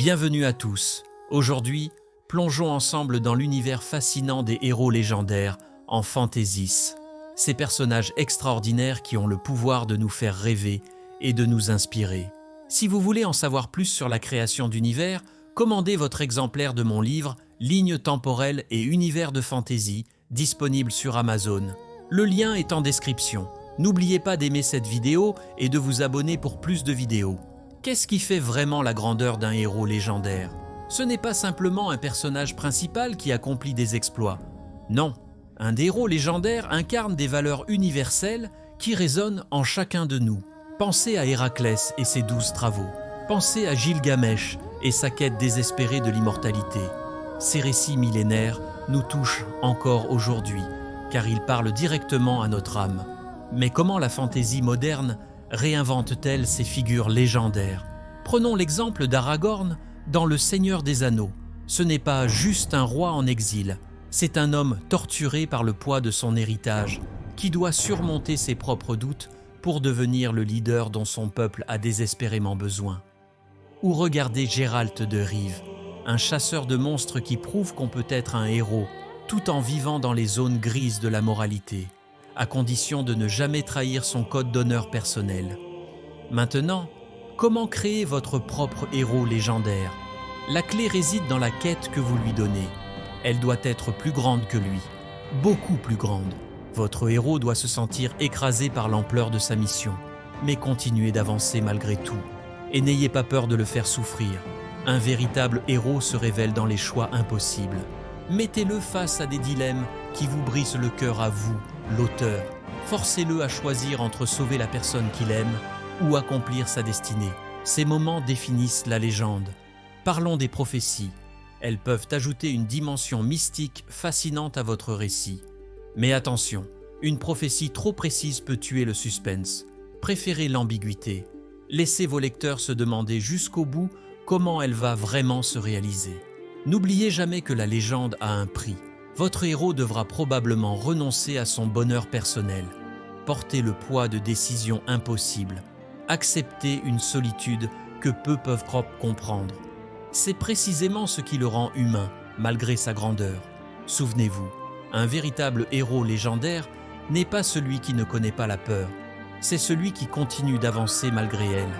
Bienvenue à tous. Aujourd'hui, plongeons ensemble dans l'univers fascinant des héros légendaires en Fantaisys. Ces personnages extraordinaires qui ont le pouvoir de nous faire rêver et de nous inspirer. Si vous voulez en savoir plus sur la création d'univers, commandez votre exemplaire de mon livre « Lignes temporelles et univers de fantasy » disponible sur Amazon. Le lien est en description. N'oubliez pas d'aimer cette vidéo et de vous abonner pour plus de vidéos. Qu'est-ce qui fait vraiment la grandeur d'un héros légendaire? Ce n'est pas simplement un personnage principal qui accomplit des exploits. Non, un héros légendaire incarne des valeurs universelles qui résonnent en chacun de nous. Pensez à Héraclès et ses 12 travaux. Pensez à Gilgamesh et sa quête désespérée de l'immortalité. Ces récits millénaires nous touchent encore aujourd'hui, car ils parlent directement à notre âme. Mais comment la fantaisie moderne réinvente-t-elle ces figures légendaires? Prenons l'exemple d'Aragorn dans Le Seigneur des Anneaux. Ce n'est pas juste un roi en exil, c'est un homme torturé par le poids de son héritage, qui doit surmonter ses propres doutes pour devenir le leader dont son peuple a désespérément besoin. Ou regardez Géralt de Rive, un chasseur de monstres qui prouve qu'on peut être un héros tout en vivant dans les zones grises de la moralité, à condition de ne jamais trahir son code d'honneur personnel. Maintenant, comment créer votre propre héros légendaire? La clé réside dans la quête que vous lui donnez. Elle doit être plus grande que lui, beaucoup plus grande. Votre héros doit se sentir écrasé par l'ampleur de sa mission, mais continuer d'avancer malgré tout. Et n'ayez pas peur de le faire souffrir. Un véritable héros se révèle dans les choix impossibles. Mettez-le face à des dilemmes qui vous brisent le cœur à vous, l'auteur. Forcez-le à choisir entre sauver la personne qu'il aime ou accomplir sa destinée. Ces moments définissent la légende. Parlons des prophéties. Elles peuvent ajouter une dimension mystique fascinante à votre récit. Mais attention, une prophétie trop précise peut tuer le suspense. Préférez l'ambiguïté. Laissez vos lecteurs se demander jusqu'au bout comment elle va vraiment se réaliser. N'oubliez jamais que la légende a un prix. Votre héros devra probablement renoncer à son bonheur personnel, porter le poids de décisions impossibles, accepter une solitude que peu peuvent comprendre. C'est précisément ce qui le rend humain, malgré sa grandeur. Souvenez-vous, un véritable héros légendaire n'est pas celui qui ne connaît pas la peur, c'est celui qui continue d'avancer malgré elle,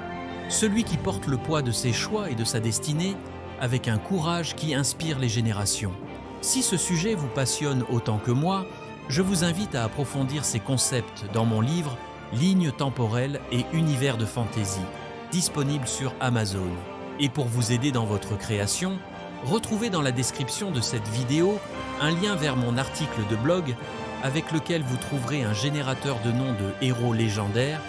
celui qui porte le poids de ses choix et de sa destinée avec un courage qui inspire les générations. Si ce sujet vous passionne autant que moi, je vous invite à approfondir ces concepts dans mon livre « Lignes temporelles et univers de fantasy » disponible sur Amazon. Et pour vous aider dans votre création, retrouvez dans la description de cette vidéo un lien vers mon article de blog avec lequel vous trouverez un générateur de noms de héros légendaires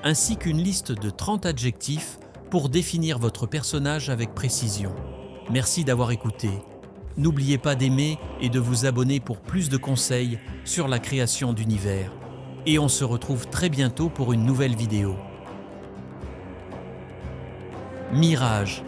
ainsi qu'une liste de 30 adjectifs pour définir votre personnage avec précision. Merci d'avoir écouté. N'oubliez pas d'aimer et de vous abonner pour plus de conseils sur la création d'univers. Et on se retrouve très bientôt pour une nouvelle vidéo. Mirage.